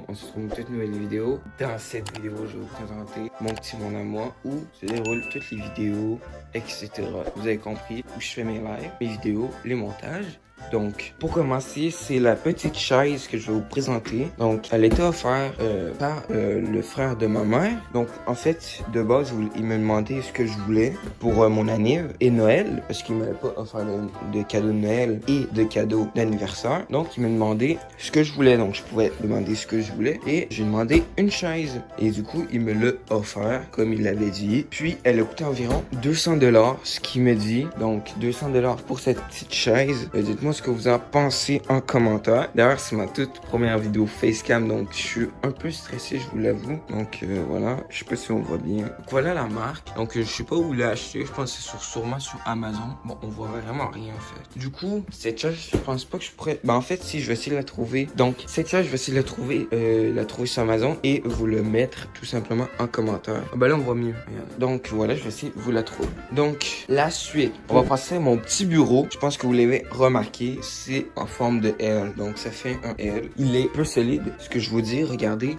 on se retrouve dans une toute nouvelle vidéo. Dans cette vidéo, je vais vous présenter mon petit monde à moi où se déroulent toutes les vidéos, etc. Vous avez compris, où je fais mes lives, mes vidéos, les montages. Donc, pour commencer, c'est la petite chaise que je vais vous présenter. Donc, elle était offerte par le frère de ma mère. Donc, en fait, de base, il me demandait ce que je voulais pour mon anniv et Noël, parce qu'il m'avait pas offert de cadeau de Noël et de cadeau d'anniversaire. Donc, il me demandait ce que je voulais. Donc, je pouvais demander ce que je voulais et j'ai demandé une chaise. Et du coup, il me l'a offert, comme il l'avait dit. Puis, elle a coûté environ 200 $, ce qu'il me dit. Donc, 200 $ pour cette petite chaise. Dites-moi ce que vous en pensez en commentaire. D'ailleurs, c'est ma toute première vidéo facecam, donc je suis un peu stressé, je vous l'avoue. Donc voilà, je sais pas si on voit bien. Donc voilà la marque. Donc je sais pas où l'a acheté, je pense que c'est sûrement sur Amazon. Bon, on voit vraiment rien en fait. Du coup, cette chaise, je pense pas que je pourrais... Ben en fait, si, je vais essayer de la trouver. Donc cette chaise, je vais essayer de la trouver sur Amazon et vous le mettre tout simplement en commentaire. Ah, ben là, on voit mieux. Donc voilà, je vais essayer de vous la trouver. Donc la suite, on va passer à mon petit bureau. Je pense que vous l'avez remarqué. C'est en forme de L, donc ça fait un L. Il est peu solide, ce que je vous dis, regardez.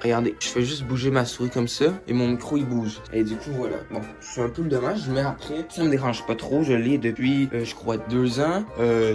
Regardez, je fais juste bouger ma souris comme ça et mon micro il bouge. Et du coup voilà, bon, c'est un peu dommage, mais après, ça me dérange pas trop. Je l'ai depuis, je crois, 2 ans.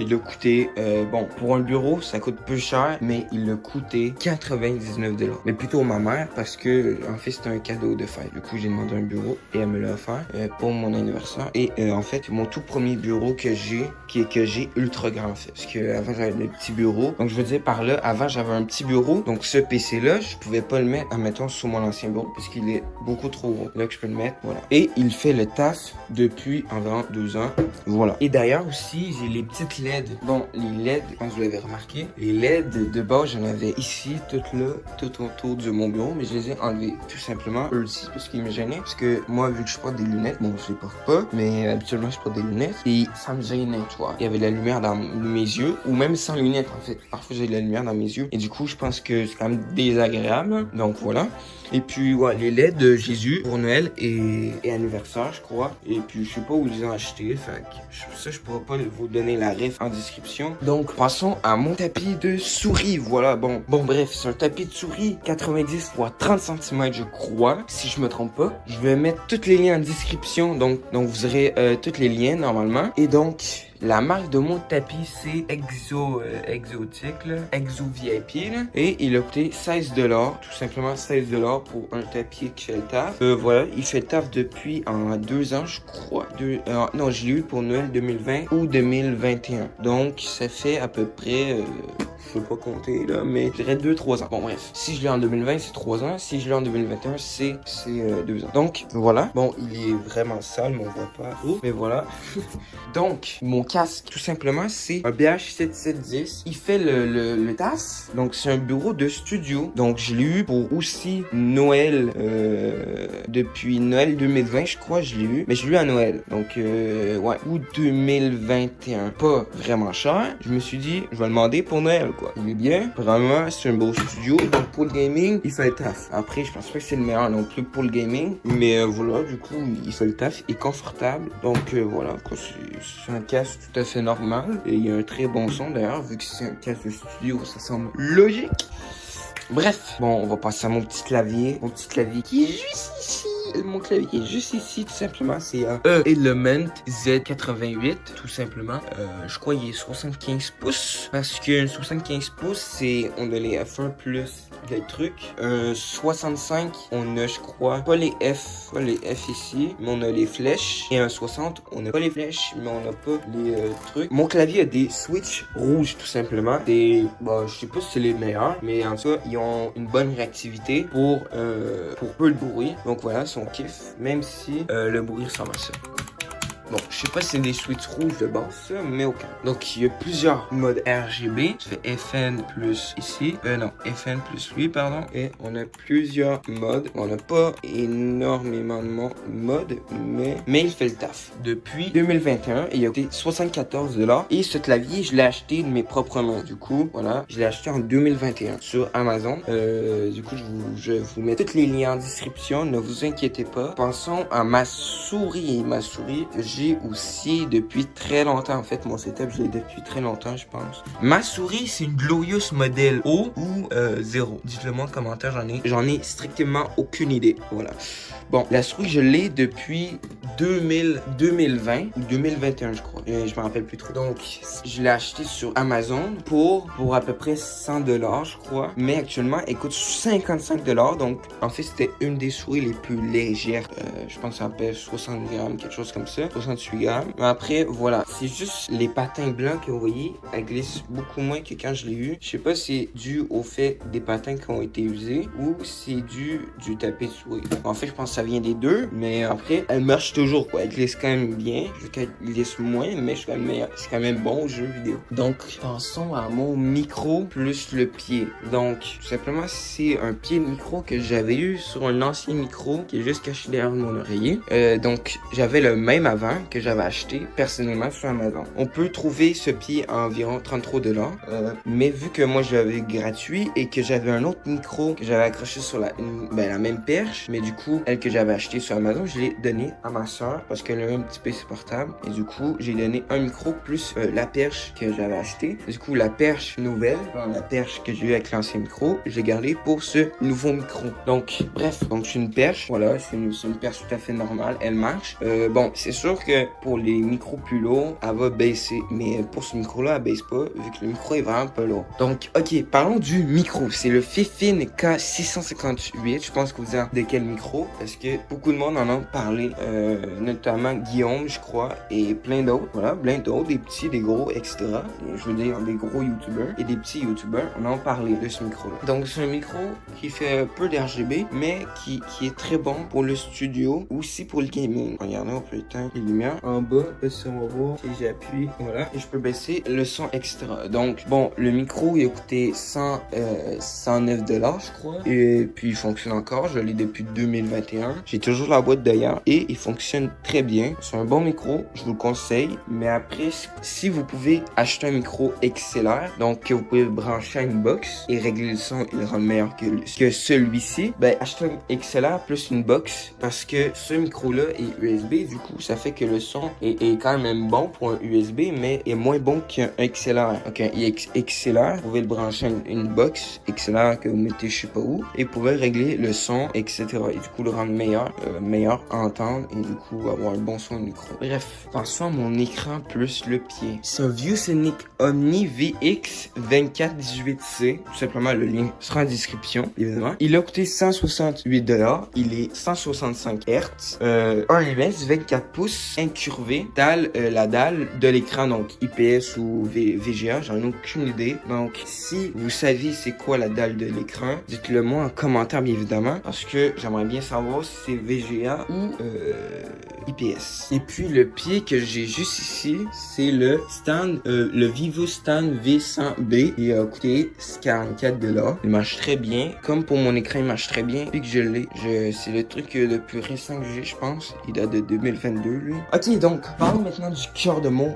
Il a coûté, bon, pour un bureau, ça coûte peu cher, mais il a coûté 99 $. Mais plutôt ma mère, parce que, en fait, c'était un cadeau de fête. Du coup, j'ai demandé un bureau et elle me l'a offert pour mon anniversaire. Et en fait, mon tout premier bureau que j'ai, que j'ai ultra grand, en fait. Parce que avant j'avais des petits bureaux. Donc, je veux dire par là, avant, j'avais un petit bureau. Donc, ce PC-là, je pouvais pas le mettre, admettons, sur mon ancien bureau, puisqu'il est beaucoup trop gros. Là que je peux le mettre, voilà. Et il fait le taf depuis environ 2 ans. Voilà. Et d'ailleurs aussi, j'ai les petites LED. Bon, les LED, je pense que vous l'avez remarqué, les LED de base, j'en avais ici, toutes là, tout autour de mon bureau, mais je les ai enlevés, tout simplement, eux aussi, parce qu'ils me gênaient. Parce que moi, vu que je porte des lunettes, bon, je les porte pas, mais habituellement, je porte des lunettes, et ça me gênait, tu vois. Il y avait de la lumière dans mes yeux, ou même sans lunettes, en fait. Parfois, j'ai de la lumière dans mes yeux, et du coup, je pense que c'est quand même désagréable. Donc voilà. Et puis ouais, les LED de Jésus pour Noël et anniversaire, je crois. Et puis je sais pas où ils les ont achetés. Fait que ça, je pourrais pas vous donner la ref en description. Donc passons à mon tapis de souris. Voilà, bon bref, c'est un tapis de souris 90 x 30 cm, je crois, si je me trompe pas. Je vais mettre tous les liens en description. Donc vous aurez tous les liens normalement. Et donc la marque de mon tapis, c'est Exotique, là. Exo VIP, là. Et il a coûté 16 $, tout simplement 16 $ pour un tapis qui fait le taf. Voilà, il fait le taf depuis 2 ans, je crois. Non, je l'ai eu pour Noël 2020 ou 2021. Donc, ça fait à peu près... je peux pas compter là, mais je dirais 2-3 ans. Bon bref, si je l'ai en 2020, c'est 3 ans. Si je l'ai en 2021, c'est 2 ans. Donc voilà. Bon, il est vraiment sale, mais on voit pas. Oh, mais voilà. Donc, mon casque, tout simplement, c'est un BH7710. Il fait le taf. Donc, c'est un bureau de studio. Donc, je l'ai eu pour aussi Noël, depuis Noël 2020, je crois, je l'ai eu. Mais je l'ai eu à Noël. Donc, ouais, août 2021. Pas vraiment cher. Je me suis dit, je vais le demander pour Noël, quoi. Il est bien. Vraiment, c'est un beau studio. Donc, pour le gaming, il fait le taf. Après, je pense pas que c'est le meilleur non plus pour le gaming. Mais voilà, du coup, il fait le taf. Il est confortable. Donc, voilà, quoi. C'est un casque tout à fait normal. Et il y a un très bon son, d'ailleurs. Vu que c'est un casque de studio, ça semble logique. Bref, bon, on va passer à mon petit clavier. Mon petit clavier qui est juste ici. Mon clavier est juste ici, tout simplement. C'est un Element Z88, tout simplement. Je crois qu'il est 75 pouces. Parce que 75 pouces, c'est... On a les F1 plus des trucs. 65, on a, je crois, pas les F ici, mais on a les flèches. Et un 60, on a pas les flèches, mais on a pas les trucs. Mon clavier a des switches rouges, tout simplement. Des... Bah, je sais pas si c'est les meilleurs, mais en tout cas, ils ont une bonne réactivité pour peu de bruit. Donc voilà, son kiff, même si le bruit ressemble à ça. Bon, je sais pas si c'est des switches rouges de base, ça, mais aucun. Donc, il y a plusieurs modes RGB. Ça fait FN plus ici. Non, FN plus lui, pardon. Et on a plusieurs modes. On n'a pas énormément de modes, mais il fait le taf. Depuis 2021, il a coûté 74 $. Et ce clavier, je l'ai acheté de mes propres mains. Du coup, voilà, je l'ai acheté en 2021 sur Amazon. Du coup, je vous mets tous les liens en description. Ne vous inquiétez pas. Pensons à ma souris. Ma souris, j'ai aussi depuis très longtemps. En fait, mon setup, je l'ai depuis très longtemps, je pense. Ma souris, c'est une Glorious modèle O ou 0. Dites-le moi en commentaire, j'en ai strictement aucune idée. Voilà. Bon, la souris, je l'ai depuis 2020 ou 2021, je crois. Je me rappelle plus trop. Donc, je l'ai acheté sur Amazon pour à peu près 100 $, je crois. Mais actuellement, elle coûte 55 $. Donc, en fait, c'était une des souris les plus légères. Je pense que ça pèse 60 grammes, quelque chose comme ça. 68 grammes. Mais après, voilà. C'est juste les patins blancs que vous voyez. Elle glisse beaucoup moins que quand je l'ai eu. Je sais pas si c'est dû au fait des patins qui ont été usés ou c'est du tapis de souris. En fait, je pense que ça vient des deux. Mais après, elle marche toujours, quoi. Elle glisse quand même bien. Je veux qu'elle glisse moins, mais je suis quand même meilleur. Je suis quand même bon au jeu vidéo. Donc, pensons à mon micro plus le pied. Donc, tout simplement, c'est un pied de micro que j'avais eu sur un ancien micro qui est juste caché derrière mon oreiller. Donc, j'avais le même avant que j'avais acheté personnellement sur Amazon. On peut trouver ce pied à environ 33 $. Mais vu que moi, je l'avais gratuit et que j'avais un autre micro que j'avais accroché sur la même perche, mais du coup, elle que j'avais acheté sur Amazon, je l'ai donné à ma soeur parce qu'elle a un petit PC portable. Et du coup, j'ai donné un micro plus la perche que j'avais acheté. Du coup, la perche nouvelle, la perche que j'ai eu avec l'ancien micro, j'ai gardé pour ce nouveau micro. Donc, bref, donc c'est une perche. Voilà, c'est une perche tout à fait normale. Elle marche. Bon, c'est sûr que pour les micros plus lourds, elle va baisser. Mais pour ce micro-là, elle baisse pas, vu que le micro est vraiment pas lourd. Donc, ok, parlons du micro. C'est le Fifine K658. Je pense que vous savez de quel micro, parce que beaucoup de monde en a parlé, notamment Guillaume, je crois, et plein d'autres. Voilà, plein d'autres, des petits, des gros, etc. Et je veux dire, des gros youtubeurs et des petits youtubeurs, on en parlé de ce micro-là. Donc, c'est un micro qui fait peu d'RGB, mais qui est très bon pour le studio, aussi pour le gaming. Regardez, on peut éteindre les lumières. En bas, si on va voir, si j'appuie, voilà, et je peux baisser le son extra. Donc, bon, le micro, il a coûté 109 $, je crois. Et puis, il fonctionne encore. Je l'ai depuis 2021. J'ai toujours la boîte d'ailleurs et il fonctionne très bien. C'est un bon micro, je vous le conseille. Mais après, si vous pouvez acheter un micro XLR, donc que vous pouvez brancher à une box et régler le son et le rendre meilleur que celui-ci, ben achetez un XLR plus une box parce que ce micro-là est USB. Du coup, ça fait que le son est quand même bon pour un USB, mais est moins bon qu'un XLR. Donc, un XLR, vous pouvez le brancher à une box XLR que vous mettez je sais pas où et vous pouvez régler le son, etc. Et du coup, le rendre meilleur à entendre et du coup, avoir un bon son de micro. Bref, pensons à mon écran plus le pied. C'est un ViewSonic Omni VX 2418C. Tout simplement, le lien sera en description, évidemment. Il a coûté 168 $. Il est 165 Hz. Un IMS 24 pouces incurvé. La dalle de l'écran, donc IPS ou VGA, j'en ai aucune idée. Donc, si vous saviez c'est quoi la dalle de l'écran, dites-le moi en commentaire, bien évidemment, parce que j'aimerais bien savoir si c'est VGA ou IPS. Et puis, le pied que j'ai juste ici, c'est le stand, le Vivo Stand V100B. Il a coûté 44 $. Il marche très bien. Comme pour mon écran, il marche très bien. Puis que je l'ai. C'est le truc le plus récent que j'ai, je pense. Il date de 2022, lui. Ok, donc, parlons maintenant du cœur de mon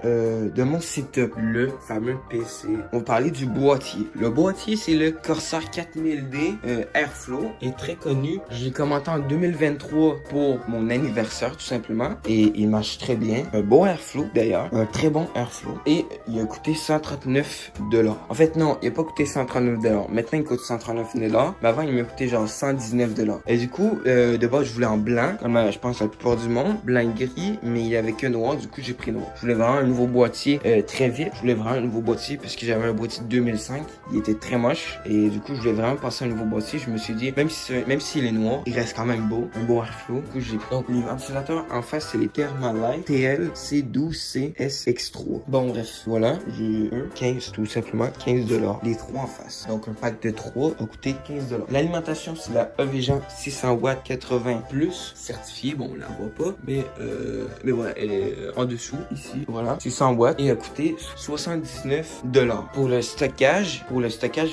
setup. Le fameux PC. On va parler du boîtier. Le boîtier, c'est le Corsair 4000D Airflow. Il est très connu. Je l'ai commenté en 2023 pour mon anniversaire, tout simplement. Et il marche très bien. Un bon Airflow, d'ailleurs. Un très bon Airflow. Et il a coûté 139 $. En fait, non, il n'a pas coûté 139 $. Maintenant, il coûte 139 $. Mais avant, il m'a coûté genre 119 $. Et du coup, de base, je voulais en blanc, comme je pense la plupart du monde. Blanc et gris, mais il n'y avait que noir. Du coup, j'ai pris noir. Je voulais vraiment un nouveau boîtier très vite. Je voulais vraiment un nouveau boîtier parce que j'avais un boîtier de 2005. Il était très moche. Et du coup, je voulais vraiment passer à un nouveau boîtier. Je me suis dit, même s'il est noir, il reste quand même beau. Un beau Airflow. Du coup, j'ai pris. Donc, les ventilateurs en face, c'est les Thermalite TL C12CS X3. Bon, bref, voilà. J'ai eu 15, tout simplement, 15 $. Les trois en face. Donc, un pack de 3 a coûté 15 $. L'alimentation, c'est la Evision 600 watts 80 plus certifiée. Bon, on la voit pas, mais voilà, elle est en dessous, ici. Voilà, 600 watts et a coûté 79 $. Pour le stockage,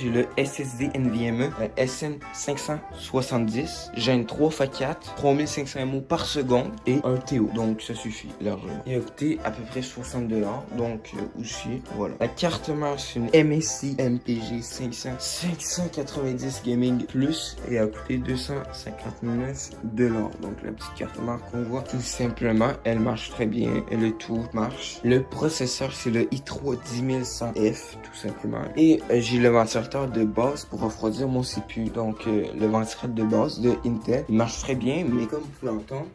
j'ai le SSD NVMe SN570, Gen 3x4, 3500 MO par seconde et un TO. Donc, ça suffit largement. Il a coûté à peu près 60 $. Donc, aussi, voilà. La carte mère, c'est une MSI MPG 590 Gaming Plus et a coûté 259 $. Donc, la petite carte mère qu'on voit tout simplement, elle marche très bien. Le tout marche. Le processeur, c'est le i3 10100F, tout simplement. Et j'ai le ventilateur de base pour refroidir mon CPU. Donc, le ventilateur de base de Intel, il marche très bien, mais comme vous pouvez l'entendre,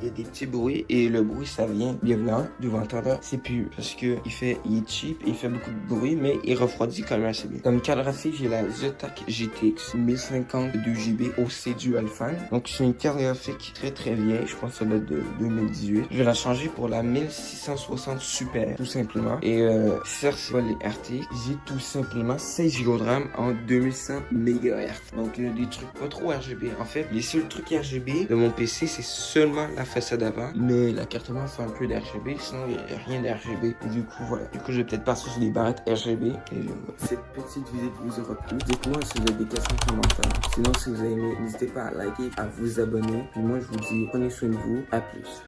il y a des petits bruits et le bruit ça vient bien venant du ventilateur CPU parce que il est cheap, il fait beaucoup de bruit mais il refroidit quand même assez bien. Comme carte graphique, j'ai la Zotac GTX 1050 2GB OC Dual Fan. Donc c'est une carte graphique très vieille, je pense que ça date de 2018. Je vais la changer pour la 1660 Super tout simplement. Et certes c'est pas les RTX, j'ai tout simplement 16 Go de RAM en 2100 MHz. Donc des trucs pas trop RGB. En fait, les seuls trucs RGB de mon PC c'est seulement la façade avant, mais la carte mère fait un peu d'RGB, sinon il n'y a rien d'RGB. Et du coup, voilà. Du coup, je vais peut-être passer sur des barrettes RGB. Et cette petite visite vous aura plu. Dites-moi si vous avez des questions en commentaire. Sinon, si vous avez aimé, n'hésitez pas à liker, à vous abonner. Puis moi, je vous dis, prenez soin de vous. À plus.